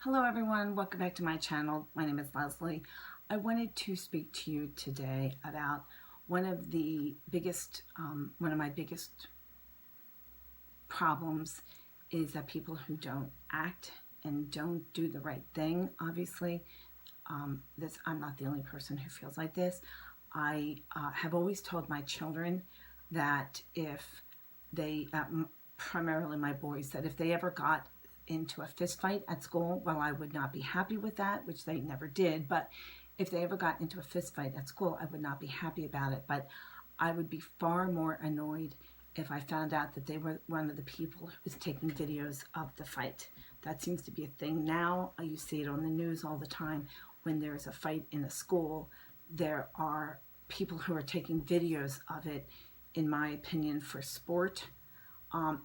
Hello everyone, welcome back to my channel. My name is Leslie. I wanted to speak to you today about one of my biggest problems is that people who don't act and don't do the right thing. Obviously, I'm not the only person who feels like this. I have always told my children that if they, primarily my boys, that if they ever got into a fist fight at school, well, I would not be happy with that, which they never did, but if they ever got into a fist fight at school, I would not be happy about it. But I would be far more annoyed if I found out that they were one of the people who was taking videos of the fight. That seems to be a thing now. You see it on the news all the time. When there's a fight in a school, there are people who are taking videos of it, in my opinion, for sport.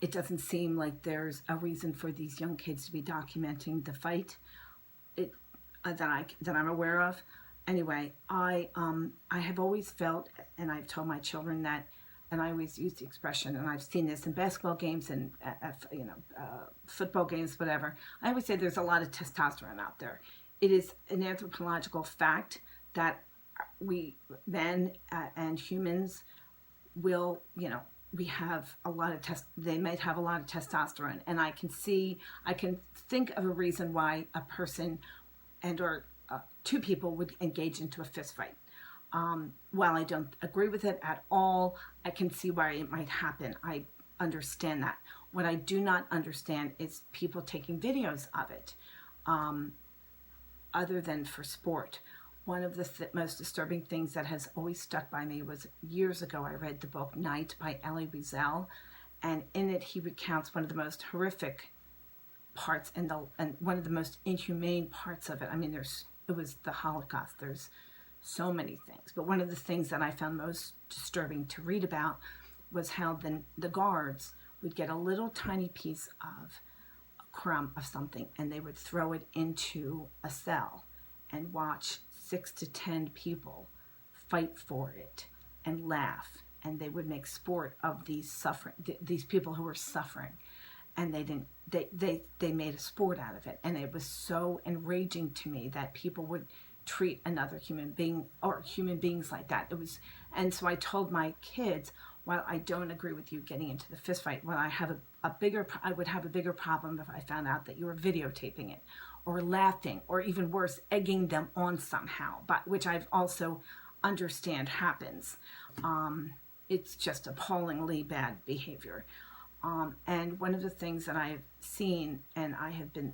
It doesn't seem like there's a reason for these young kids to be documenting the fight that I'm aware of. Anyway, I have always felt, and I've told my children that, and I always use the expression, and I've seen this in basketball games and football games, whatever. I always say there's a lot of testosterone out there. It is an anthropological fact that we men and humans will, we have a lot of they might have a lot of testosterone, and I can think of a reason why a person or two people would engage into a fist fight. While I don't agree with it at all, I can see why it might happen. I understand that. What I do not understand is people taking videos of it, other than for sport. One of the most disturbing things that has always stuck by me was years ago I read the book Night by Elie Wiesel, and in it he recounts one of the most horrific parts and one of the most inhumane parts of it. I mean, it was the Holocaust. There's so many things, but one of the things that I found most disturbing to read about was how the guards would get a little tiny piece of a crumb of something and they would throw it into a cell and watch 6 to 10 people fight for it and laugh, and they would make sport of these people who were suffering, and they made a sport out of it. And it was so enraging to me that people would treat another human being or human beings like that. And so I told my kids, while I don't agree with you getting into the fist fight, I would have a bigger problem if I found out that you were videotaping it, or laughing, or even worse, egging them on somehow, but which I've also understand happens. It's just appallingly bad behavior. And one of the things that I've seen, and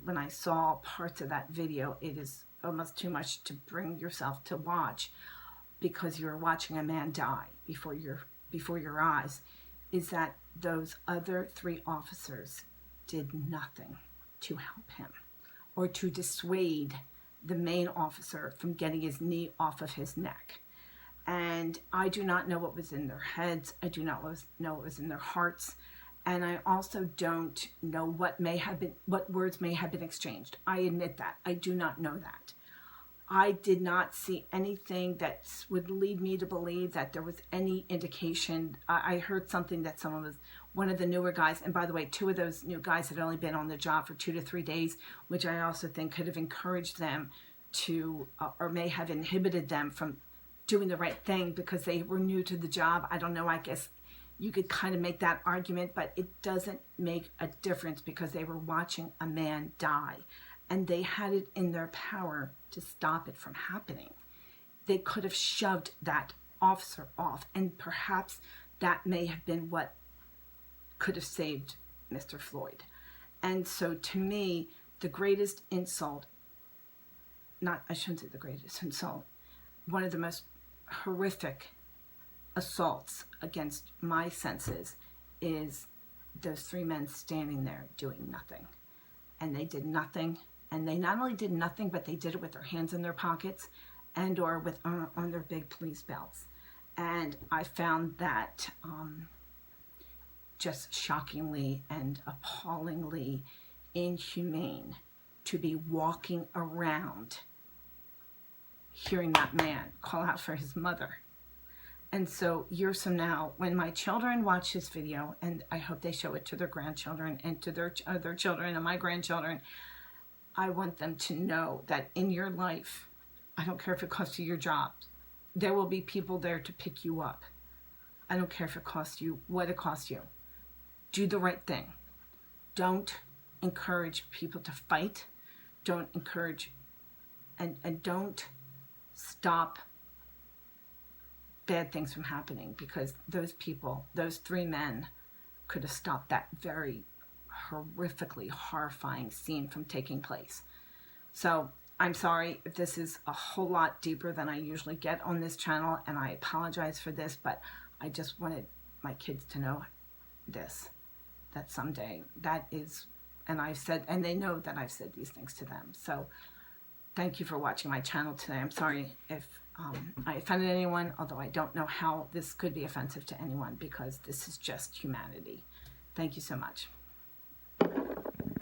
when I saw parts of that video, it is almost too much to bring yourself to watch, because you're watching a man die before your eyes, is that those other 3 officers did nothing to help him or to dissuade the main officer from getting his knee off of his neck. And I do not know what was in their heads. I do not know what was in their hearts. And I also don't know what words may have been exchanged. I admit that. I do not know that. I did not see anything that would lead me to believe that there was any indication. I heard something that one of the newer guys, and by the way, 2 of those new guys had only been on the job for 2 to 3 days, which I also think could have encouraged them to, or may have inhibited them from doing the right thing because they were new to the job. I don't know, I guess you could kind of make that argument, but it doesn't make a difference because they were watching a man die. And they had it in their power to stop it from happening. They could have shoved that officer off, and perhaps that may have been what could have saved Mr. Floyd. And so to me, the greatest insult, I shouldn't say the greatest insult, one of the most horrific assaults against my senses is those 3 men standing there doing nothing. And they did nothing. And they not only did nothing, but they did it with their hands in their pockets and or on their big police belts. And I found that just shockingly and appallingly inhumane to be walking around hearing that man call out for his mother. And so years from now, when my children watch this video, and I hope they show it to their grandchildren and to their children and my grandchildren, I want them to know that in your life, I don't care if it costs you your job, there will be people there to pick you up. I don't care if it costs you what it costs you. Do the right thing. Don't encourage people to fight. Don't encourage and don't stop bad things from happening, because those people, those three men, could have stopped that very horrifically horrifying scene from taking place. So I'm sorry if this is a whole lot deeper than I usually get on this channel, and I apologize for this, but I just wanted my kids to know this, that someday that is, and I've said, and they know that I've said these things to them. So thank you for watching my channel today. I'm sorry if I offended anyone, although I don't know how this could be offensive to anyone, because this is just humanity. Thank you so much.